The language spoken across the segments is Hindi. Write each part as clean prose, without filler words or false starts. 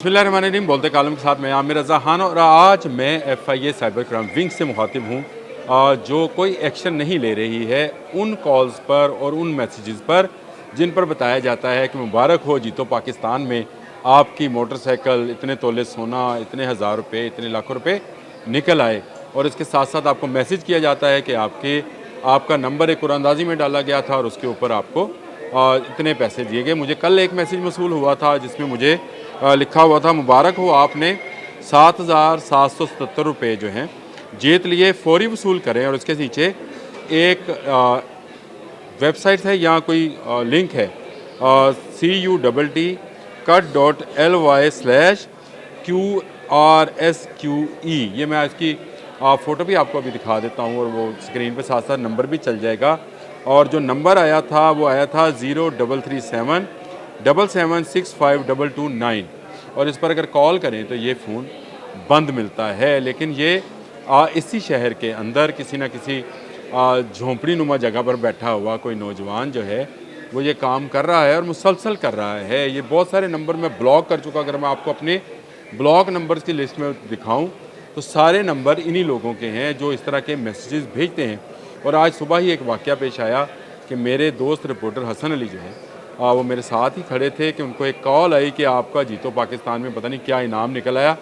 बिस्मिल्लाहिर्रहमानिर्रहीम। बोलते कालम के साथ मैं आमिर रज़ा खान और आज मैं FIA साइबर क्राइम विंग से मुखातिब हूँ जो कोई एक्शन नहीं ले रही है उन कॉल्स पर और उन मैसेजेस पर जिन पर बताया जाता है कि मुबारक हो जीतो पाकिस्तान में आपकी मोटरसाइकिल इतने तोले सोना, इतने हज़ार रुपये, इतने लाखों रुपए निकल आए। और इसके साथ साथ आपको मैसेज किया जाता है कि आपका नंबर एक कुरानंदाजी में डाला गया था और उसके ऊपर आपको इतने पैसे दिए गए। मुझे कल एक मैसेज मौसूल हुआ था जिसमें मुझे लिखा हुआ था, मुबारक हो आपने 7,777 रुपये जो हैं जीत लिए, फौरी वसूल करें। और इसके नीचे एक वेबसाइट है या कोई लिंक है CUTTCUT.ly/QRSQE। ये मैं इसकी फ़ोटो भी आपको अभी दिखा देता हूँ और वो स्क्रीन पे साथ साथ नंबर भी चल जाएगा। और जो नंबर आया था वो आया था 0337776522 और इस पर अगर कॉल करें तो ये फ़ोन बंद मिलता है। लेकिन ये इसी शहर के अंदर किसी न किसी झोंपड़ी नुमा जगह पर बैठा हुआ कोई नौजवान जो है वो ये काम कर रहा है और मुसलसल कर रहा है। ये बहुत सारे नंबर मैं ब्लॉक कर चुका। अगर मैं आपको अपने ब्लॉक नंबर्स की लिस्ट में दिखाऊं तो सारे नंबर इन्हीं लोगों के हैं जो इस तरह के मैसेजेस भेजते हैं। और आज सुबह ही एक वाक़या पेश आया कि मेरे दोस्त रिपोर्टर हसन अली जो है वो मेरे साथ ही खड़े थे कि उनको एक कॉल आई कि आपका जीतो पाकिस्तान में पता नहीं क्या इनाम निकल आया।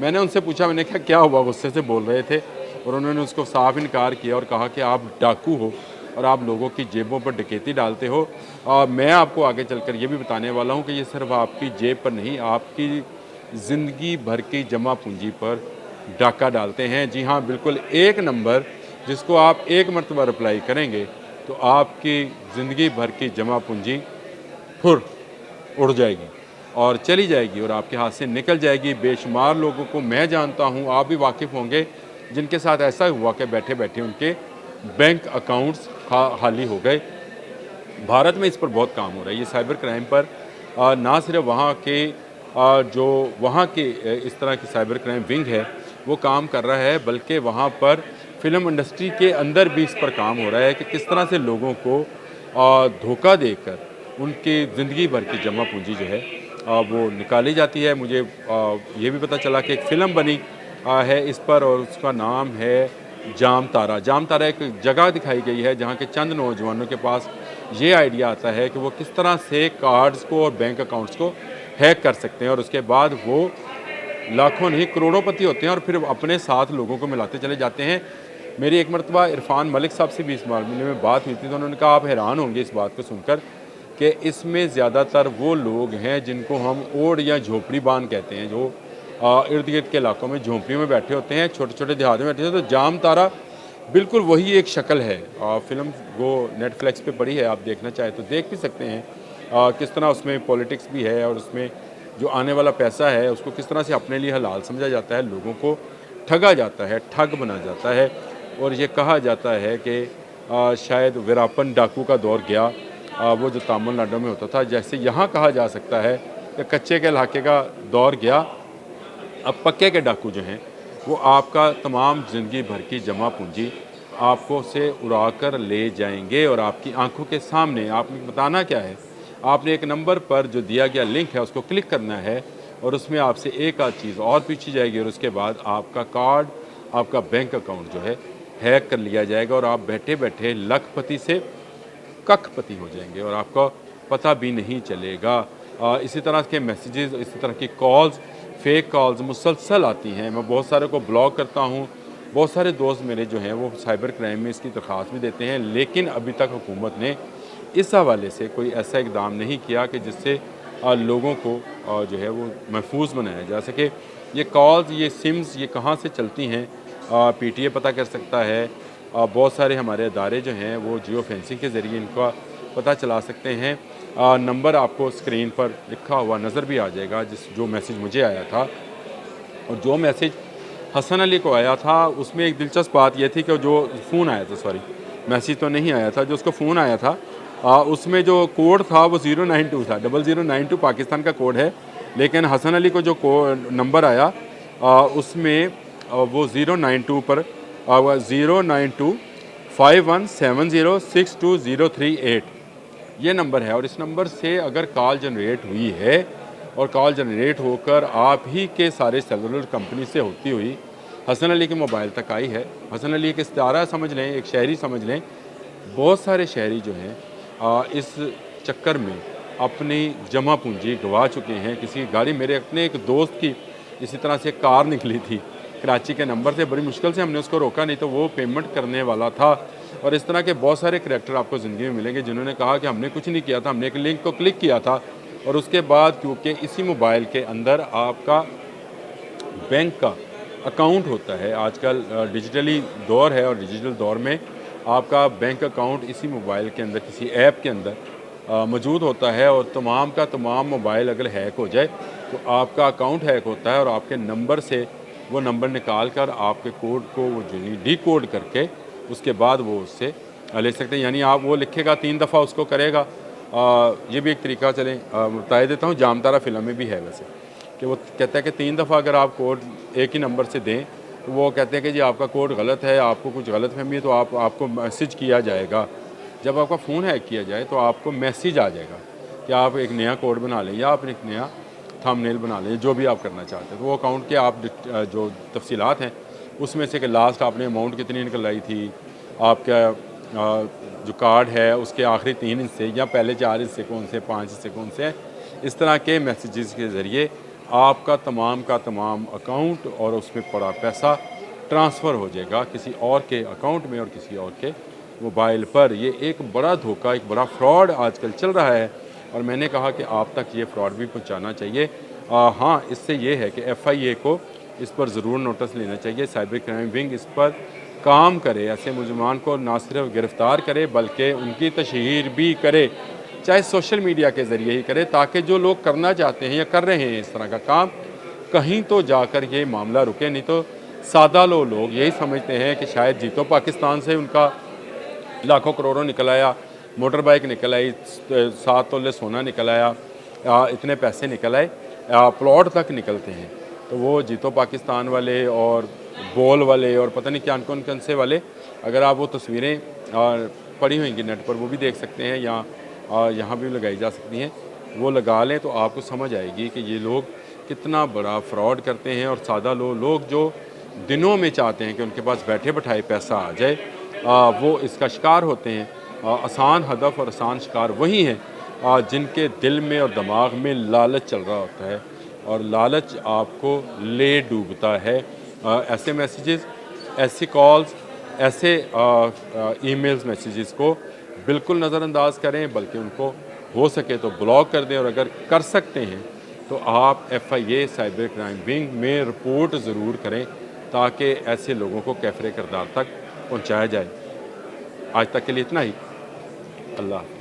मैंने उनसे पूछा, मैंने कहा क्या हुआ, गुस्से से बोल रहे थे और उन्होंने उसको साफ इनकार किया और कहा कि आप डाकू हो और आप लोगों की जेबों पर डकैती डालते हो। मैं आपको आगे चलकर ये भी बताने वाला हूँ कि ये सिर्फ आपकी जेब पर नहीं, आपकी ज़िंदगी भर की जमा पूंजी पर डाका डालते हैं। जी हाँ, बिल्कुल एक नंबर जिसको आप एक मरतबा रिप्लाई करेंगे तो आपकी ज़िंदगी भर की जमा पूंजी फुर उड़ जाएगी और चली जाएगी और आपके हाथ से निकल जाएगी। बेशुमार लोगों को मैं जानता हूँ, आप भी वाकिफ़ होंगे, जिनके साथ ऐसा हुआ कि बैठे बैठे उनके बैंक अकाउंट्स खाली हो गए। भारत में इस पर बहुत काम हो रहा है। ये साइबर क्राइम पर ना सिर्फ वहाँ के जो वहाँ के इस तरह की साइबर क्राइम विंग है वो काम कर रहा है, बल्कि वहाँ पर फिल्म इंडस्ट्री के अंदर भी इस पर काम हो रहा है कि किस तरह से लोगों को धोखा देकर उनकी ज़िंदगी भर की जमा पूंजी जो है वो निकाली जाती है। मुझे ये भी पता चला कि एक फ़िल्म बनी है इस पर और उसका नाम है जाम तारा। जाम तारा एक जगह दिखाई गई है जहाँ के चंद नौजवानों के पास ये आइडिया आता है कि वो किस तरह से कार्ड्स को और बैंक अकाउंट्स को हैक कर सकते हैं और उसके बाद वो लाखों नहीं करोड़ोंपति होते हैं और फिर अपने साथ लोगों को मिलाते चले जाते हैं। मेरी एक मरतबा इरफान मलिक साहब से भी इस मामले में बात हुई थी तो उन्होंने कहा आप हैरान होंगे इस बात को सुनकर कि इसमें ज़्यादातर वो लोग हैं जिनको हम ओड या झोपड़ी बान कहते हैं, जो इर्द गिर्द के इलाकों में झोंपड़ियों में बैठे होते हैं, छोटे छोटे देहात में बैठे होते हैं। तो जाम तारा बिल्कुल वही एक शक्ल है। फ़िल्म वो नेटफ्लिक्स पे पड़ी है, आप देखना चाहें तो देख भी सकते हैं। किस तरह उसमें पॉलिटिक्स भी है और उसमें जो आने वाला पैसा है उसको किस तरह से अपने लिए हलाल समझा जाता है, लोगों को ठगा जाता है, ठग बना जाता है। और ये कहा जाता है कि शायद वीरापन डाकू का दौर गया, वो जो तमिलनाडु में होता था, जैसे यहाँ कहा जा सकता है कि कच्चे के इलाके का दौर गया। अब पक्के के डाकू जो हैं वो आपका तमाम ज़िंदगी भर की जमा पूंजी आपको से उड़ा कर ले जाएंगे और आपकी आंखों के सामने। आपने बताना क्या है, आपने एक नंबर पर जो दिया गया लिंक है उसको क्लिक करना है और उसमें आपसे एक आध चीज़ और पूछी जाएगी और उसके बाद आपका कार्ड, आपका बैंक अकाउंट जो है हैक कर लिया जाएगा और आप बैठे बैठे लखपति से कखपति हो जाएंगे और आपको पता भी नहीं चलेगा। इसी तरह के मैसेजेस, इसी तरह की कॉल्स, फेक कॉल्स मुसलसल आती हैं। मैं बहुत सारे को ब्लॉक करता हूँ। बहुत सारे दोस्त मेरे जो हैं वो साइबर क्राइम में इसकी दरख्वास्त भी देते हैं, लेकिन अभी तक हुकूमत ने इस हवाले से कोई ऐसा इकदाम नहीं किया कि जिससे लोगों को जो है वो महफूज बनाया जा सके। ये कॉल्स, ये सिम्स, ये कहाँ से चलती हैं PTA पता कर सकता है। बहुत सारे हमारे अदारे जो हैं वो जियो फेंसिंग के ज़रिए इनका पता चला सकते हैं। नंबर आपको स्क्रीन पर लिखा हुआ नज़र भी आ जाएगा जो मैसेज मुझे आया था। और जो मैसेज हसन अली को आया था उसमें एक दिलचस्प बात यह थी कि जो फ़ोन आया था, सॉरी मैसेज तो नहीं आया था, जो उसको फ़ोन आया था उसमें जो कोड था वो 092 था। 0092 पाकिस्तान का कोड है, लेकिन हसन अली को जो नंबर आया उसमें वो 092 पर 09251706238 ये नंबर है। और इस नंबर से अगर कॉल जनरेट हुई है और कॉल जनरेट होकर आप ही के सारे सेलुलर कंपनी से होती हुई हसन अली के मोबाइल तक आई है। हसन अली एक इस्तारा समझ लें, एक शहरी समझ लें। बहुत सारे शहरी जो हैं इस चक्कर में अपनी जमा पूंजी गंवा चुके हैं। किसी गाड़ी, मेरे अपने एक दोस्त की इसी तरह से कार निकली थी कराची के नंबर से, बड़ी मुश्किल से हमने उसको रोका, नहीं तो वो पेमेंट करने वाला था। और इस तरह के बहुत सारे करैक्टर आपको ज़िंदगी में मिलेंगे जिन्होंने कहा कि हमने कुछ नहीं किया था, हमने एक लिंक को क्लिक किया था और उसके बाद क्योंकि इसी मोबाइल के अंदर आपका बैंक का अकाउंट होता है। आजकल डिजिटली दौर है और डिजिटल दौर में आपका बैंक अकाउंट इसी मोबाइल के अंदर किसी ऐप के अंदर मौजूद होता है और तमाम का तमाम मोबाइल अगर हैक हो जाए तो आपका अकाउंट हैक होता है और आपके नंबर से वो नंबर निकाल कर आपके कोड को वो डी कोड करके उसके बाद वो उससे ले सकते हैं। यानी आप वो लिखेगा 3 दफ़ा उसको करेगा। ये भी एक तरीका चलें बता देता हूँ, जामतारा फिल्म में भी है वैसे, कि वो कहता है कि 3 दफ़ा अगर आप कोड एक ही नंबर से दें तो वो कहते हैं कि जी आपका कोड गलत है, आपको कुछ गलतफहमी है तो आपको मैसेज किया जाएगा। जब आपका फ़ोन हैक किया जाए तो आपको मैसेज आ जाएगा कि आप एक नया कोड बना लें या आप एक नया थंबनेल बना लें, जो भी आप करना चाहते हैं। तो वो अकाउंट के आप जो तफसीलात हैं उसमें से कि लास्ट आपने अमाउंट कितनी निकलाई थी, आपका जो कार्ड है उसके आखिरी 3 हिस्से या पहले 4 हिस्से कौन से, 5 हिस्से कौन से हैं, इस तरह के मैसेजेस के ज़रिए आपका तमाम का तमाम अकाउंट और उसमें पड़ा पैसा ट्रांसफ़र हो जाएगा किसी और के अकाउंट में और किसी और के मोबाइल पर। ये एक बड़ा धोखा, एक बड़ा फ्रॉड आजकल चल रहा है और मैंने कहा कि आप तक ये फ्रॉड भी पहुंचाना चाहिए। हाँ, इससे ये है कि FIA को इस पर ज़रूर नोटिस लेना चाहिए। साइबर क्राइम विंग इस पर काम करे, ऐसे मुलजमान को ना सिर्फ गिरफ़्तार करे बल्कि उनकी तशहीर भी करे, चाहे सोशल मीडिया के ज़रिए ही करे, ताकि जो लोग करना चाहते हैं या कर रहे हैं इस तरह का काम, कहीं तो जाकर ये मामला रुके। नहीं तो सादा लोग यही समझते हैं कि शायद जीतो पाकिस्तान से उनका लाखों करोड़ों निकल आया, मोटर बाइक निकल आई, 7 तोले सोना निकल आया, इतने पैसे निकल आए, प्लॉट तक निकलते हैं। तो वो जीतो पाकिस्तान वाले और बॉल वाले और पता नहीं क्या कौन कौन से वाले, अगर आप वो तस्वीरें पड़ी होंगी नेट पर वो भी देख सकते हैं या यहाँ भी लगाई जा सकती हैं, वो लगा लें तो आपको समझ आएगी कि ये लोग कितना बड़ा फ्रॉड करते हैं। और सादा लोग जो दिनों में चाहते हैं कि उनके पास बैठे बैठाए पैसा आ जाए, वो इसका शिकार होते हैं। आसान हदफ और आसान शिकार वही हैं जिनके दिल में और दिमाग में लालच चल रहा होता है और लालच आपको ले डूबता है। ऐसे मैसेजेस, ऐसी कॉल्स, ऐसे ईमेल्स, मैसेजेस को बिल्कुल नज़रअंदाज करें, बल्कि उनको हो सके तो ब्लॉक कर दें और अगर कर सकते हैं तो आप FIA साइबर क्राइम विंग में रिपोर्ट ज़रूर करें ताकि ऐसे लोगों को कैफरे किरदार तक पहुंचाया जाए। आज तक के लिए इतना ही। अल्लाह।